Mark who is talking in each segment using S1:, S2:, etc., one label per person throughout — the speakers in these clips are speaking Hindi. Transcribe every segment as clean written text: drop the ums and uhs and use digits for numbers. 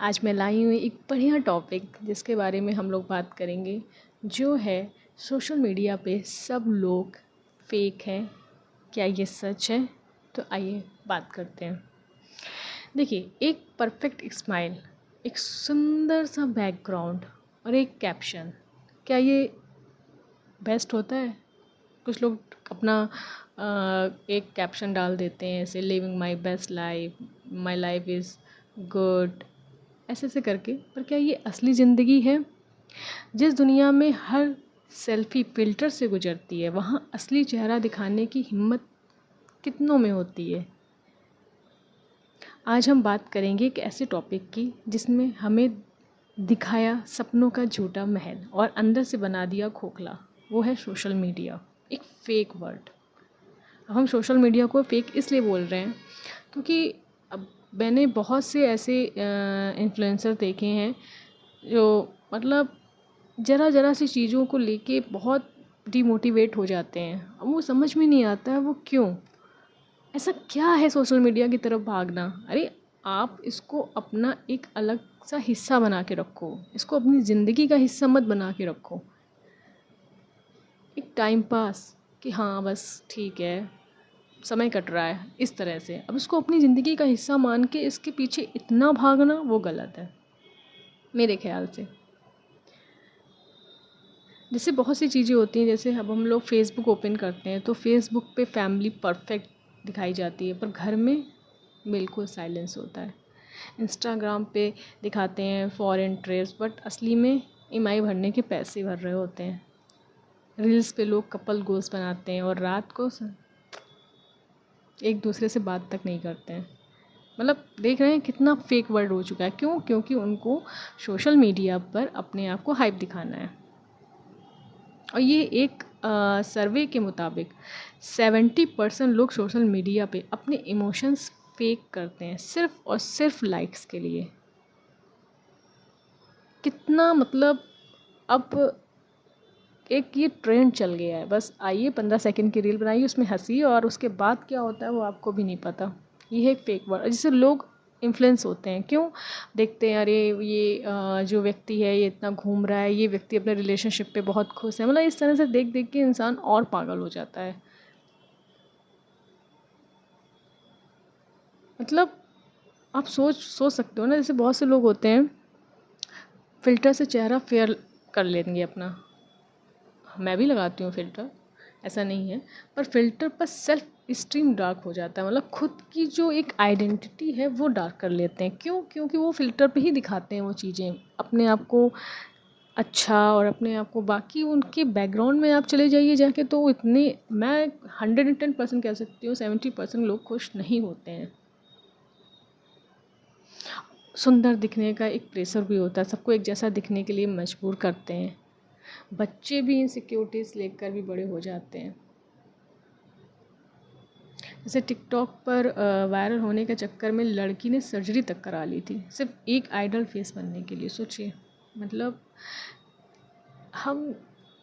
S1: आज मैं लाई हूँ एक बढ़िया टॉपिक जिसके बारे में हम लोग बात करेंगे, जो है सोशल मीडिया पे सब लोग फेक हैं। क्या ये सच है? तो आइए बात करते हैं। देखिए, एक परफेक्ट स्माइल, एक सुंदर सा बैकग्राउंड और एक कैप्शन, क्या ये बेस्ट होता है? कुछ लोग अपना एक कैप्शन डाल देते हैं, ऐसे living my best life, my life is good, ऐसे ऐसे करके। पर क्या ये असली ज़िंदगी है? जिस दुनिया में हर सेल्फी फ़िल्टर से गुजरती है, वहाँ असली चेहरा दिखाने की हिम्मत कितनों में होती है? आज हम बात करेंगे एक ऐसे टॉपिक की जिसमें हमें दिखाया सपनों का झूठा महल और अंदर से बना दिया खोखला। वो है सोशल मीडिया, एक फ़ेक वर्ल्ड। अब हम सोशल मीडिया को फ़ेक इसलिए बोल रहे हैं क्योंकि अब मैंने बहुत से ऐसे इन्फ्लुएंसर देखे हैं जो मतलब ज़रा ज़रा सी चीज़ों को लेके बहुत डिमोटिवेट हो जाते हैं। अब वो समझ में नहीं आता है वो क्यों, ऐसा क्या है सोशल मीडिया की तरफ भागना। अरे आप इसको अपना एक अलग सा हिस्सा बना के रखो, इसको अपनी ज़िंदगी का हिस्सा मत बना के रखो। एक टाइम पास कि हाँ बस ठीक है, समय कट रहा है, इस तरह से। अब इसको अपनी ज़िंदगी का हिस्सा मान के इसके पीछे इतना भागना वो गलत है मेरे ख्याल से। जैसे बहुत सी चीज़ें होती हैं, जैसे अब हम लोग फेसबुक ओपन करते हैं तो फेसबुक पे फैमिली परफेक्ट दिखाई जाती है, पर घर में बिल्कुल साइलेंस होता है। इंस्टाग्राम पे दिखाते हैं फॉरेन ट्रिप्स, बट असली में ईएमआई भरने के पैसे भर रहे होते हैं। रील्स पे लोग कपल गोल्स बनाते हैं और रात को एक दूसरे से बात तक नहीं करते हैं। मतलब देख रहे हैं कितना फेक वर्ल्ड हो चुका है। क्यों? क्योंकि उनको सोशल मीडिया पर अपने आप को हाइप दिखाना है। और ये एक सर्वे के मुताबिक 70% लोग सोशल मीडिया पे अपने इमोशंस फेक करते हैं, सिर्फ और सिर्फ लाइक्स के लिए। कितना मतलब अब एक ये ट्रेंड चल गया है, बस आइए 15 सेकंड की रील बनाइए, उसमें हंसी, और उसके बाद क्या होता है वो आपको भी नहीं पता। ये है एक फेक वर्ल्ड जिससे लोग इन्फ्लुएंस होते हैं। क्यों? देखते हैं अरे ये जो व्यक्ति है ये इतना घूम रहा है, ये व्यक्ति अपने रिलेशनशिप पे बहुत खुश है। मतलब इस तरह से देख देख के इंसान और पागल हो जाता है। मतलब आप सोच सोच सकते हो ना, जैसे बहुत से लोग होते हैं फ़िल्टर से चेहरा फेयर कर लेंगे अपना। मैं भी लगाती हूँ फ़िल्टर, ऐसा नहीं है, पर फ़िल्टर पर सेल्फ इस्टीम डार्क हो जाता है। मतलब खुद की जो एक आइडेंटिटी है वो डार्क कर लेते हैं। क्यों? क्योंकि वो फ़िल्टर पे ही दिखाते हैं वो चीज़ें अपने आप को अच्छा, और अपने आप को बाकी उनके बैकग्राउंड में आप चले जाइए जाके तो इतने, मैं 110% कह सकती हूँ 70% लोग खुश नहीं होते हैं। सुंदर दिखने का एक प्रेशर भी होता है, सबको एक जैसा दिखने के लिए मजबूर करते हैं। बच्चे भी इनसिक्योरिटीज़ लेकर भी बड़े हो जाते हैं। जैसे टिकटॉक पर वायरल होने के चक्कर में लड़की ने सर्जरी तक करा ली थी, सिर्फ एक आइडल फेस बनने के लिए। सोचिए, मतलब हम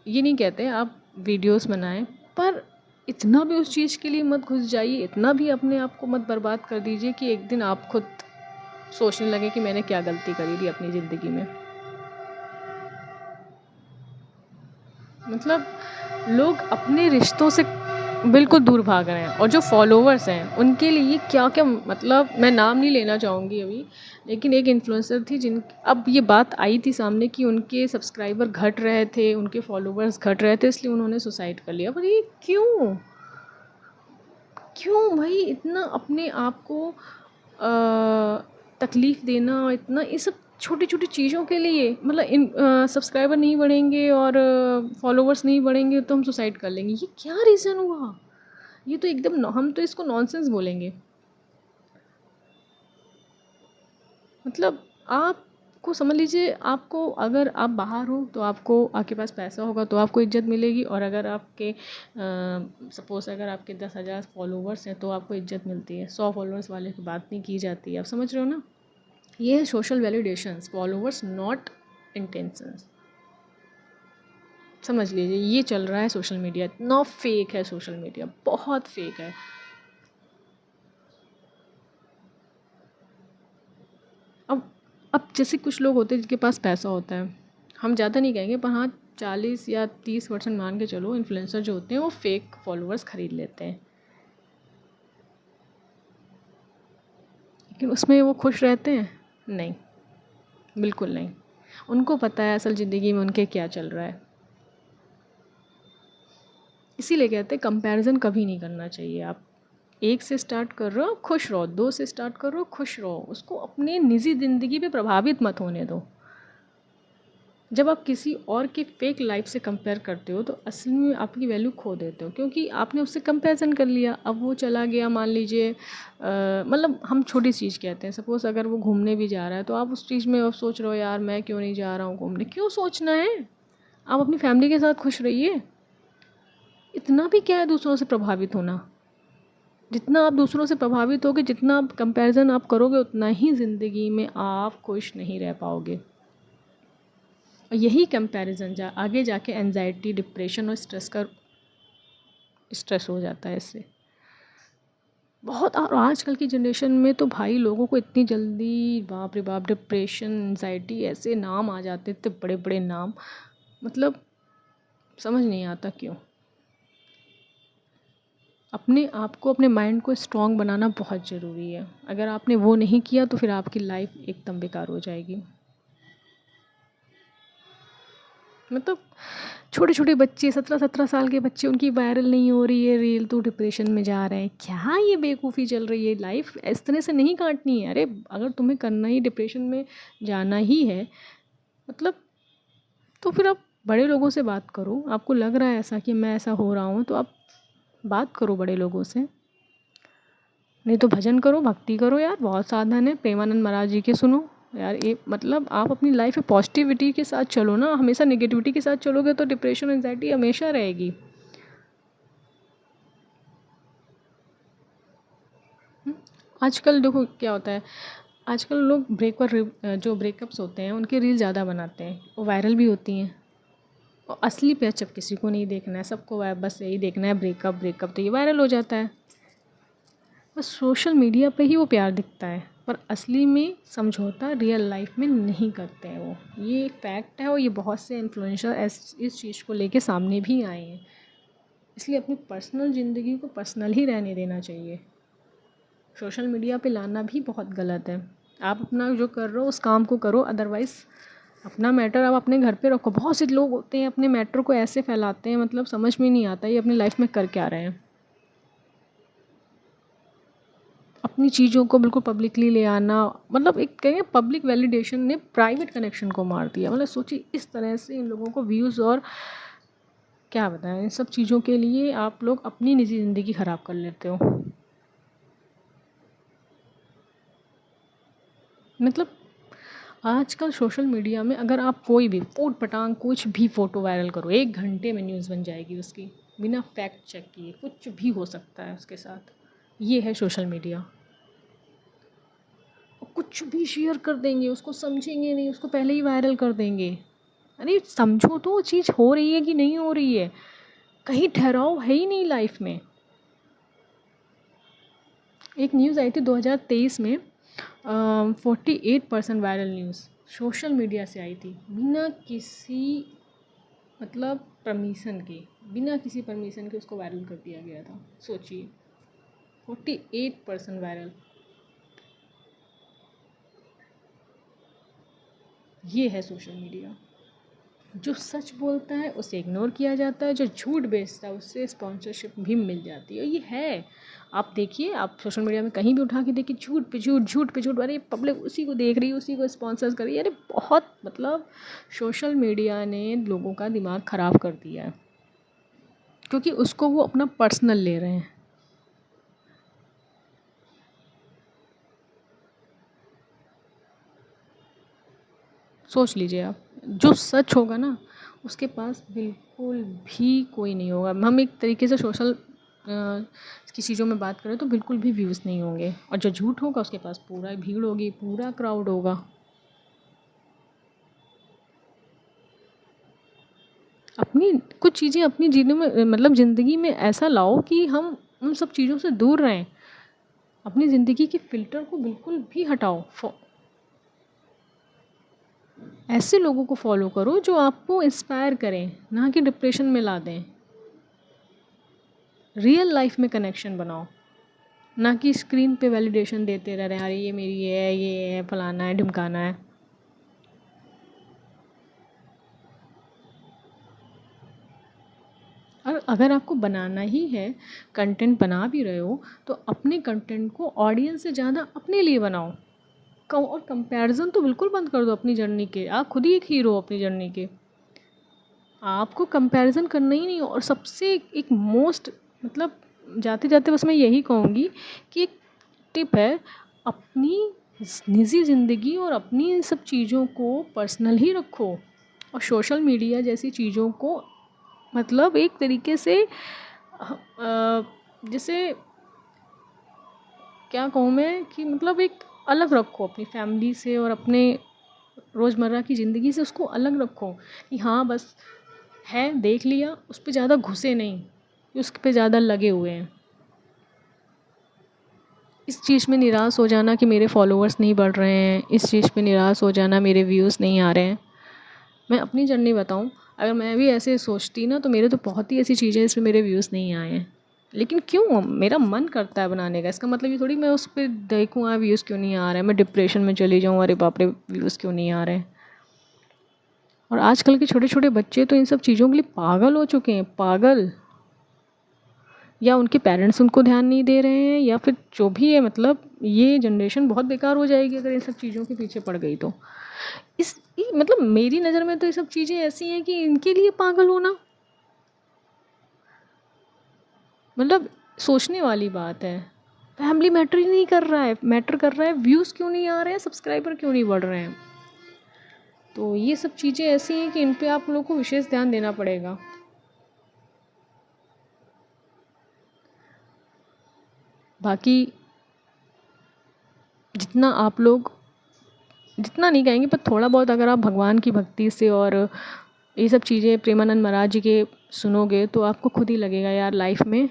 S1: ये नहीं कहते आप वीडियोस बनाएं, पर इतना भी उस चीज़ के लिए मत घुस जाइए, इतना भी अपने आप को मत बर्बाद कर दीजिए कि एक दिन आप खुद सोचने लगे कि मैंने क्या गलती करी थी अपनी ज़िंदगी में। मतलब लोग अपने रिश्तों से बिल्कुल दूर भाग रहे हैं, और जो फॉलोवर्स हैं उनके लिए क्या क्या, मतलब मैं नाम नहीं लेना चाहूँगी अभी, लेकिन एक इन्फ्लुएंसर थी जिन, अब ये बात आई थी सामने कि उनके सब्सक्राइबर घट रहे थे, उनके फॉलोवर्स घट रहे थे, इसलिए उन्होंने सुसाइड कर लिया। पर ये क्यों? क्यों भाई इतना अपने आप को तकलीफ़ देना, इतना ये सब छोटी छोटी चीज़ों के लिए? मतलब इन सब्सक्राइबर नहीं बढ़ेंगे और फॉलोवर्स नहीं बढ़ेंगे तो हम सुसाइड कर लेंगे, ये क्या रीज़न हुआ? ये तो एकदम हम तो इसको नॉनसेंस बोलेंगे। मतलब आपको समझ लीजिए, आपको अगर आप बाहर हो तो आपको, आपके पास पैसा होगा तो आपको इज्जत मिलेगी, और अगर आपके सपोज़ अगर आपके 10,000 फॉलोवर्स हैं तो आपको इज्जत मिलती है, 100 फॉलोवर्स वाले की बात नहीं की जाती है। आप समझ रहे हो ना? ये है social validations, followers not intentions. समझ लीजिए ये चल रहा है सोशल मीडिया। इतना फेक है सोशल मीडिया, बहुत फेक है। अब अब जैसे कुछ लोग होते हैं जिनके पास पैसा होता है, हम ज़्यादा नहीं कहेंगे पर हाँ 40 या 30% मान के चलो, इन्फ्लुएंसर जो होते हैं वो फेक फॉलोअर्स ख़रीद लेते हैं, लेकिन उसमें वो खुश रहते हैं? नहीं, बिल्कुल नहीं। उनको पता है असल ज़िंदगी में उनके क्या चल रहा है। इसीलिए कहते हैं कंपैरिजन कभी नहीं करना चाहिए। आप 1 से स्टार्ट कर रहे हो, खुश रहो, 2 से स्टार्ट कर रहे हो, खुश रहो, उसको अपनी निजी ज़िंदगी पे प्रभावित मत होने दो। जब आप किसी और की फेक लाइफ से कंपेयर करते हो तो असल में आपकी वैल्यू खो देते हो, क्योंकि आपने उससे कंपैरिजन कर लिया। अब वो चला गया, मान लीजिए मतलब हम छोटी चीज़ कहते हैं, सपोज़ अगर वो घूमने भी जा रहा है तो आप उस चीज़ में अब सोच रहे हो यार मैं क्यों नहीं जा रहा हूँ घूमने। क्यों सोचना है? आप अपनी फैमिली के साथ खुश रहिए। इतना भी क्या है दूसरों से प्रभावित होना? जितना आप दूसरों से प्रभावित होगे, जितना आप कंपैरिजन आप करोगे, उतना ही ज़िंदगी में आप खुश नहीं रह पाओगे। और यही कंपैरिजन आगे जाके एंजाइटी, डिप्रेशन और स्ट्रेस हो जाता है इससे बहुत। और आजकल की जनरेशन में तो भाई लोगों को इतनी जल्दी, बाप रे बाप, डिप्रेशन, एंजाइटी, ऐसे नाम आ जाते, इतने बड़े बड़े नाम, मतलब समझ नहीं आता क्यों। अपने आप को, अपने माइंड को स्ट्रॉन्ग बनाना बहुत ज़रूरी है। अगर आपने वो नहीं किया तो फिर आपकी लाइफ एकदम बेकार हो जाएगी। मतलब छोटे छोटे बच्चे, 17-17 साल के बच्चे, उनकी वायरल नहीं हो रही है रील तो डिप्रेशन में जा रहे हैं। क्या ये बेवकूफ़ी चल रही है? लाइफ इस तरह से नहीं काटनी है। अरे अगर तुम्हें करना ही डिप्रेशन में जाना ही है, मतलब तो फिर आप बड़े लोगों से बात करो। आपको लग रहा है ऐसा कि मैं ऐसा हो रहा हूँ, तो आप बात करो बड़े लोगों से, नहीं तो भजन करो, भक्ति करो यार, बहुत साधन है। प्रेमानंद महाराज जी के सुनो यार। ये मतलब आप अपनी लाइफ में पॉजिटिविटी के साथ चलो ना। हमेशा नेगेटिविटी के साथ चलोगे तो डिप्रेशन, एंजाइटी हमेशा रहेगी। आजकल देखो क्या होता है, आजकल लोग जो ब्रेकअप्स होते हैं उनके रील ज़्यादा बनाते हैं, वो वायरल भी होती हैं। और असली पे अच्छा किसी को नहीं देखना है, सबको बस यही देखना है ब्रेकअप ब्रेकअप, तो ये वायरल हो जाता है। बस सोशल मीडिया पे ही वो प्यार दिखता है, पर असली में समझौता रियल लाइफ में नहीं करते हैं वो। ये फैक्ट है और ये बहुत से इन्फ्लुएंसर इस चीज़ को लेके सामने भी आए हैं। इसलिए अपनी पर्सनल ज़िंदगी को पर्सनल ही रहने देना चाहिए। सोशल मीडिया पे लाना भी बहुत गलत है। आप अपना जो कर रहे हो उस काम को करो, अदरवाइज़ अपना मैटर आप अपने घर पे रखो। बहुत से लोग होते हैं अपने मैटर को ऐसे फैलाते हैं, मतलब समझ में नहीं आता ये अपनी लाइफ में कर क्या रहे हैं। अपनी चीज़ों को बिल्कुल पब्लिकली ले आना, मतलब एक कहेंगे पब्लिक वैलिडेशन ने प्राइवेट कनेक्शन को मार दिया। मतलब सोचिए इस तरह से इन लोगों को व्यूज़ और क्या बताएं, इन सब चीज़ों के लिए आप लोग अपनी निजी ज़िंदगी ख़राब कर लेते हो। मतलब आजकल सोशल मीडिया में अगर आप कोई भी ऊट पटांग कुछ भी फ़ोटो वायरल करो, 1 घंटे में न्यूज़ बन जाएगी उसकी, बिना फैक्ट चेक किए। कुछ भी हो सकता है उसके साथ। ये है सोशल मीडिया। कुछ भी शेयर कर देंगे, उसको समझेंगे नहीं, उसको पहले ही वायरल कर देंगे। अरे समझो तो वो चीज़ हो रही है कि नहीं हो रही है, कहीं ठहराव है ही नहीं लाइफ में। एक न्यूज़ आई थी 2023 में, 48% वायरल न्यूज़ सोशल मीडिया से आई थी, बिना किसी मतलब परमिशन के, बिना किसी परमिशन के उसको वायरल कर दिया गया था। सोचिए 48% वायरल। ये है सोशल मीडिया। जो सच बोलता है उसे इग्नोर किया जाता है, जो झूठ बेचता है उससे स्पॉन्सरशिप भी मिल जाती है। ये है, आप देखिए, आप सोशल मीडिया में कहीं भी उठा के देखिए, झूठ पे झूठ, झूठ पे झूठ। अरे पब्लिक उसी को देख रही है, उसी को स्पॉन्सर कर रही है। अरे बहुत, मतलब सोशल मीडिया ने लोगों का दिमाग ख़राब कर दिया है, क्योंकि उसको वो अपना पर्सनल ले रहे हैं। सोच लीजिए आप, जो सच होगा ना उसके पास बिल्कुल भी कोई नहीं होगा। हम एक तरीके से सोशल की चीज़ों में बात करें तो बिल्कुल भी व्यूज़ नहीं होंगे, और जो झूठ होगा उसके पास पूरा भीड़ होगी, पूरा क्राउड होगा। अपनी कुछ चीज़ें अपनी जीने में, मतलब ज़िंदगी में ऐसा लाओ कि हम उन सब चीज़ों से दूर रहें। अपनी ज़िंदगी के फ़िल्टर को बिल्कुल भी हटाओ। ऐसे लोगों को फॉलो करो जो आपको इंस्पायर करें, ना कि डिप्रेशन में ला दें। रियल लाइफ में कनेक्शन बनाओ, ना कि स्क्रीन पे वैलिडेशन देते रह रहे हैं, अरे ये मेरी है, ये है, फलाना है, ढिमकाना है। और अगर आपको बनाना ही है, कंटेंट बना भी रहे हो, तो अपने कंटेंट को ऑडियंस से ज़्यादा अपने लिए बनाओ। और कंपैरिजन तो बिल्कुल बंद कर दो अपनी जर्नी के। आप खुद ही एक हीरो हो अपनी जर्नी के, आपको कंपैरिजन करना ही नहीं। और सबसे एक मोस्ट मतलब जाते जाते बस मैं यही कहूँगी कि एक टिप है, अपनी निजी ज़िंदगी और अपनी इन सब चीज़ों को पर्सनल ही रखो, और सोशल मीडिया जैसी चीज़ों को मतलब एक तरीके से जैसे क्या कहूँ मैं कि मतलब एक अलग रखो अपनी फैमिली से, और अपने रोज़मर्रा की ज़िंदगी से उसको अलग रखो कि हाँ बस है, देख लिया, उस पर ज़्यादा घुसे नहीं, उस पर ज़्यादा लगे हुए हैं। इस चीज़ में निराश हो जाना कि मेरे फॉलोअर्स नहीं बढ़ रहे हैं, इस चीज़ पे निराश हो जाना मेरे व्यूज़ नहीं आ रहे हैं। मैं अपनी जर्नी बताऊं, अगर मैं भी ऐसे सोचती ना, तो मेरे तो बहुत ही ऐसी चीज़ें इसमें मेरे व्यूज़ नहीं आए हैं। लेकिन क्यों, मेरा मन करता है बनाने का, इसका मतलब ये थोड़ी मैं उस पर देखूँ व्यूज़ क्यों नहीं आ रहे हैं, मैं डिप्रेशन में चली जाऊँ, अरे बाप रे व्यूज़ क्यों नहीं आ रहे हैं। और आजकल के छोटे छोटे बच्चे तो इन सब चीज़ों के लिए पागल हो चुके हैं, पागल। या उनके पेरेंट्स उनको ध्यान नहीं दे रहे हैं, या फिर जो भी है, मतलब ये जनरेशन बहुत बेकार हो जाएगी अगर इन सब चीज़ों के पीछे पड़ गई तो। मतलब मेरी नज़र में तो ये सब चीज़ें ऐसी हैं कि इनके लिए पागल होना मतलब सोचने वाली बात है। फैमिली मैटर ही नहीं कर रहा है, मैटर कर रहा है व्यूज़ क्यों नहीं आ रहे हैं, सब्सक्राइबर क्यों नहीं बढ़ रहे हैं। तो ये सब चीज़ें ऐसी हैं कि इन पे आप लोगों को विशेष ध्यान देना पड़ेगा। बाकी जितना आप लोग, जितना नहीं कहेंगे पर थोड़ा बहुत अगर आप भगवान की भक्ति से और ये सब चीज़ें प्रेमानंद महाराज जी के सुनोगे, तो आपको खुद ही लगेगा यार लाइफ में